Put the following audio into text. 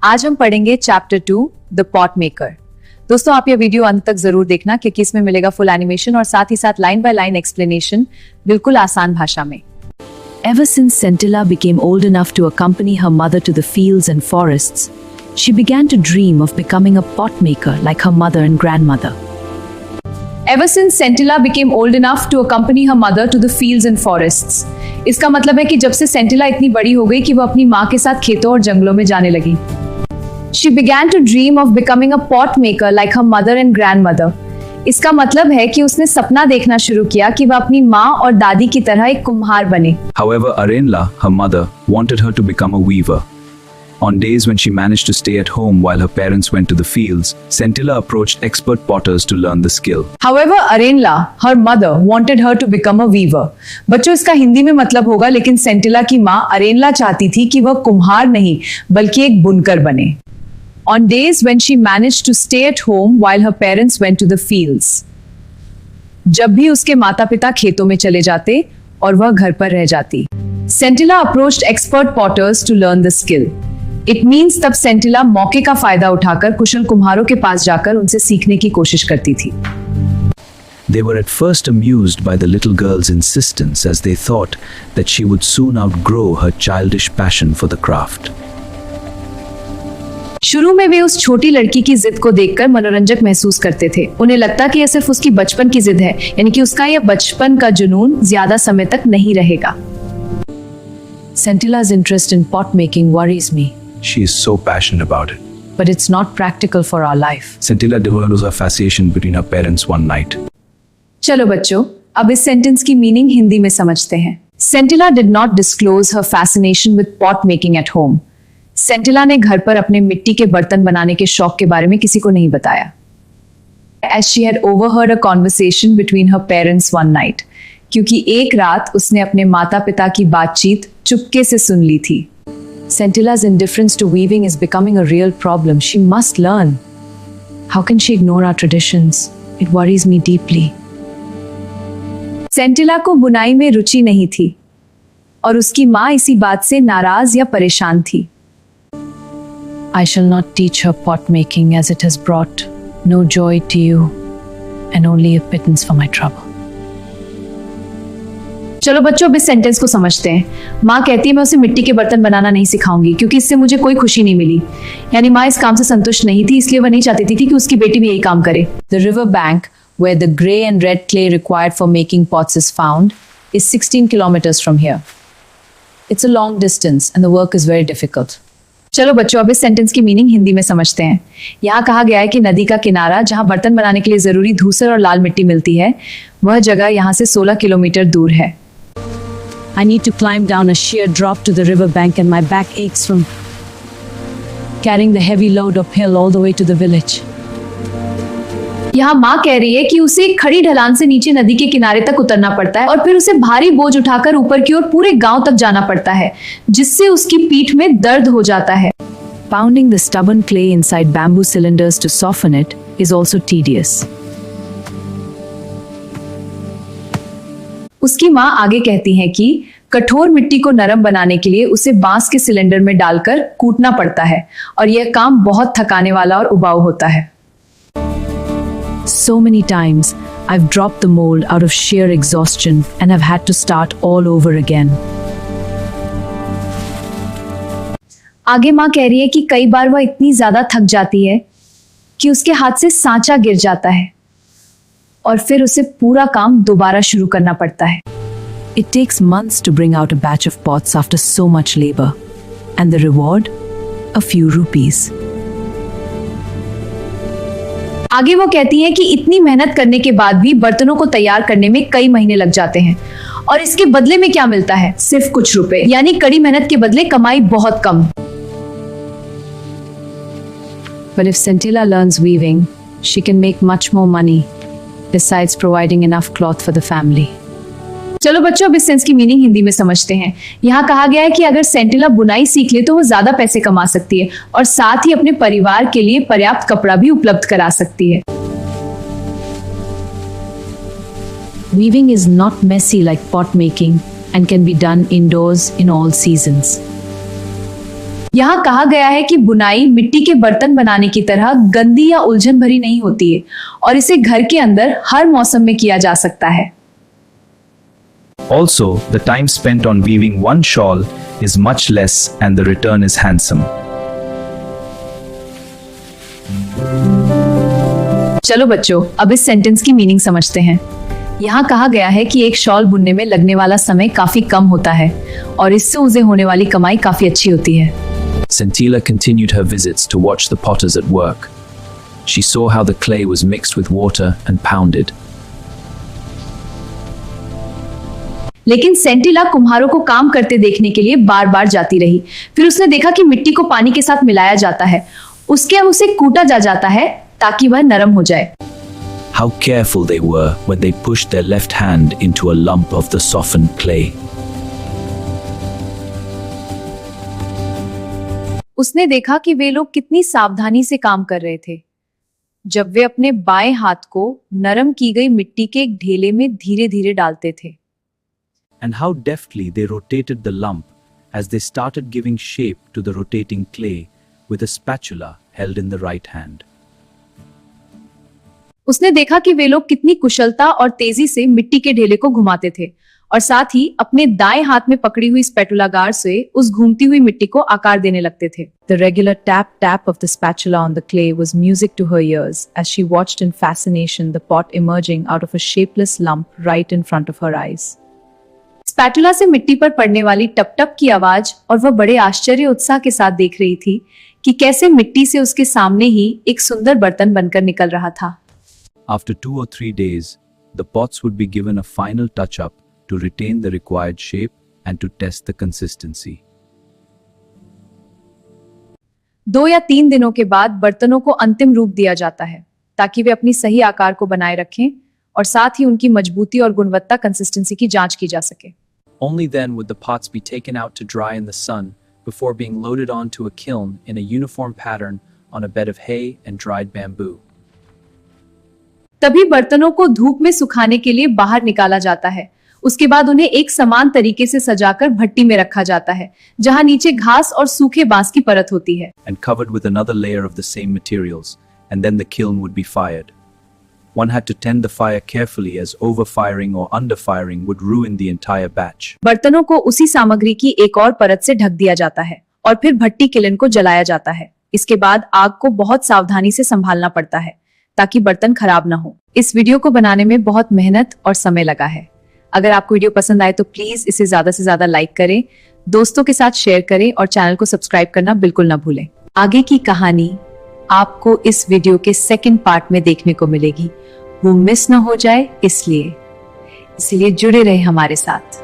आज हम पढ़ेंगे चैप्टर 2 द पॉट मेकर। दोस्तों आप यह वीडियो अंत तक जरूर देखना क्योंकि इसमें मिलेगा फुल एनिमेशन और साथ ही साथ लाइन बाय लाइन एक्सप्लेनेशन बिल्कुल आसान भाषा में। Ever since Scintilla became old enough to accompany her mother to the fields and forests, she began to dream of becoming a pot maker like her mother and grandmother. Ever since Scintilla became old enough to accompany her mother to the fields and forests. इसका मतलब है कि जब से सेंटिला इतनी बड़ी हो गई कि वो अपनी माँ के साथ खेतों और जंगलों में जाने लगी। She began to dream of becoming a pot maker like her mother and grandmother. इसका मतलब है कि उसने सपना देखना शुरू किया कि वह अपनी माँ और दादी की तरह एक कुम्हार बने। However, Arenla, her mother, wanted her to become a weaver. On days when she managed to stay at home while her parents went to the fields, Scintilla approached expert potters to learn the skill. However, Arenla, her mother, wanted her to become a weaver. बच्चों इसका हिंदी में मतलब होगा, लेकिन सेंटिला की माँ अरेनला चाहती थी कि वह कुम्हार नहीं बल्कि एक बुनकर बने। On days when she managed to stay at home while her parents went to the fields. जब भी उसके माता-पिता खेतों में चले जाते और वह घर पर रह जाती। Scintilla approached expert potters to learn the skill. It means तब सेंटिला मौके का फायदा उठाकर कुशल कुम्हारों के पास जाकर उनसे सीखने की कोशिश करती थी। They were at first amused by the little girl's insistence as they thought that she would soon outgrow her childish passion for the craft. शुरू में वे उस छोटी लड़की की जिद को देखकर मनोरंजक महसूस करते थे। उन्हें लगता कि यह सिर्फ उसकी बचपन की जिद है, यानी कि उसका यह बचपन का जुनून ज्यादा समय तक नहीं रहेगा। Scintilla's interest in pot making worries me. She is so passionate about it. But it's not practical for our life. Scintilla develops a fascination between her parents one night. चलो बच्चों, अब इस सेंटेंस की मीनिंग हिंदी में समझते हैं। Scintilla did not disclose her fascination with pot making at home. सेंटिला ने घर पर अपने मिट्टी के बर्तन बनाने के शौक के बारे में किसी को नहीं बताया। As she had overheard a conversation between her parents one night, क्योंकि एक रात उसने अपने माता-पिता की बातचीत चुपके से सुन ली थी। Scintilla's indifference to weaving is becoming a real problem. She must learn. How can she ignore our traditions? It worries me deeply. सेंटिला को बुनाई में रुचि नहीं थी और उसकी माँ इसी बात से नाराज या परेशान थी। I shall not teach her pot making as it has brought no joy to you and only a pittance for my trouble. चलो बच्चों अब इस सेंटेंस को समझते हैं। माँ कहती है मैं उसे मिट्टी के बर्तन बनाना नहीं सिखाऊंगी क्योंकि इससे मुझे कोई खुशी नहीं मिली। यानी माँ इस काम से संतुष्ट नहीं थी, इसलिए वह नहीं चाहती थी कि उसकी बेटी भी यही काम करे। The river bank where the grey and red clay required for making pots is found is 16 kilometers from here. It's a long distance and the work is very difficult. चलो बच्चों अब इस सेंटेंस की मीनिंग हिंदी में समझते हैं। यहाँ कहा गया है कि नदी का किनारा जहाँ बर्तन बनाने के लिए जरूरी धूसर और लाल मिट्टी मिलती है, वह जगह यहाँ से 16 किलोमीटर दूर है। I need to climb down a sheer drop to the river bank and my back aches from carrying the heavy load uphill all the way to the village. यहाँ माँ कह रही है कि उसे एक खड़ी ढलान से नीचे नदी के किनारे तक उतरना पड़ता है और फिर उसे भारी बोझ उठाकर ऊपर की ओर पूरे गांव तक जाना पड़ता है, जिससे उसकी पीठ में दर्द हो जाता है। Pounding the stubborn clay inside bamboo cylinders to soften it is also tedious. उसकी माँ आगे कहती है कि कठोर मिट्टी को नरम बनाने के लिए उसे बांस के सिलेंडर में डालकर कूटना पड़ता है और यह काम बहुत थकाने वाला और उबाऊ होता है। So many times I've dropped the mold out of sheer exhaustion and have had to start all over again. आगे माँ कह रही है कि कई बार वह इतनी ज्यादा थक जाती है कि उसके हाथ से सांचा गिर जाता है और फिर उसे पूरा काम दोबारा शुरू करना पड़ता है। It takes months to bring out a batch of pots after so much labor, and the reward? A few rupees. आगे वो कहती हैं कि इतनी मेहनत करने के बाद भी बर्तनों को तैयार करने में कई महीने लग जाते हैं और इसके बदले में क्या मिलता है? सिर्फ कुछ रुपए, यानी कड़ी मेहनत के बदले कमाई बहुत कम। But if Scintilla learns weaving, she can make much more money, besides providing enough cloth for the family. चलो बच्चों अब इस सेंस की मीनिंग हिंदी में समझते हैं। यहाँ कहा गया है कि अगर सेंटिला बुनाई सीख ले तो वो ज्यादा पैसे कमा सकती है और साथ ही अपने परिवार के लिए पर्याप्त कपड़ा भी उपलब्ध करा सकती है। Weaving is not messy like pot making and can be done indoors in all seasons. यहाँ कहा गया है कि बुनाई मिट्टी के बर्तन बनाने की तरह गंदी या उलझन भरी नहीं होती है और इसे घर के अंदर हर मौसम में किया जा सकता है। Also, the time spent on weaving one shawl is much less and the return is handsome. चलो बच्चों, अब इस सेंटेंस की मीनिंग समझते हैं। यहाँ कहा गया है कि एक शॉल बुनने में लगने वाला समय काफी कम होता है और इससे उसे होने वाली कमाई काफी अच्छी होती है। Centilla continued her visits to watch the potters at work. She saw how the clay was mixed with water and pounded. लेकिन सेंटिला कुम्हारों को काम करते देखने के लिए बार बार जाती रही। फिर उसने देखा कि मिट्टी को पानी के साथ मिलाया जाता है, उसके अब उसे कूटा जाता है ताकि वह नरम हो जाए। How careful they were when they pushed their left hand into a lump of the softened clay. उसने देखा कि वे लोग कितनी सावधानी से काम कर रहे थे जब वे अपने बाएं हाथ को नरम की गई मिट्टी के एक ढेले में धीरे धीरे डालते थे। And how deftly they rotated the lump as they started giving shape to the rotating clay with a spatula held in the right hand. उसने देखा कि वे लोग कितनी कुशलता और तेजी से मिट्टी के ढेले को घुमाते थे और साथ ही अपने दाएं हाथ में पकड़ी हुई स्पैटुलागार से उस घूमती हुई मिट्टी को आकार देने लगते थे। The regular tap of the spatula on the clay was music to her ears as she watched in fascination the pot emerging out of a shapeless lump right in front of her eyes. Spatula से मिट्टी पर पड़ने वाली टप टप की आवाज और वह बड़े आश्चर्य उत्साह के साथ देख रही थी कि कैसे मिट्टी से उसके सामने ही एक सुंदर बर्तन बनकर निकल रहा था। After 2 or 3 days, the pots would be given a final touch-up to retain the required shape and to test the consistency. 2 या 3 दिनों के बाद बर्तनों को अंतिम रूप दिया जाता है ताकि वे अपनी सही आकार को बनाए रखें और साथ ही उनकी मजबूती और गुणवत्ता कंसिस्टेंसी की जांच की जा सके। Only then would the pots be taken out to dry in the sun before being loaded onto a kiln in a uniform pattern on a bed of hay and dried bamboo. तभी बर्तनों को धूप में सुखाने के लिए बाहर निकाला जाता है। उसके बाद उन्हें एक समान तरीके से सजाकर भट्टी में रखा जाता है जहां नीचे घास और सूखे बांस की परत होती है। And covered with another layer of the same materials, and then the kiln would be fired. One had to tend the fire carefully as overfiring or underfiring would ruin the entire batch. बर्तनों को उसी सामग्री की एक और परत से ढक दिया जाता है और फिर भट्टी किलन को जलाया जाता है। इसके बाद आग को बहुत सावधानी से संभालना पड़ता है ताकि बर्तन खराब ना हो। इस वीडियो को बनाने में बहुत मेहनत और समय लगा है। अगर आपको वीडियो पसंद आए तो प्लीज इसे ज्यादा से ज्यादा लाइक करें, दोस्तों के साथ शेयर करें और चैनल को सब्सक्राइब करना बिल्कुल ना भूलें। आगे की कहानी आपको इस वीडियो के सेकंड पार्ट में देखने को मिलेगी। वो मिस ना हो जाए इसलिए जुड़े रहे हमारे साथ।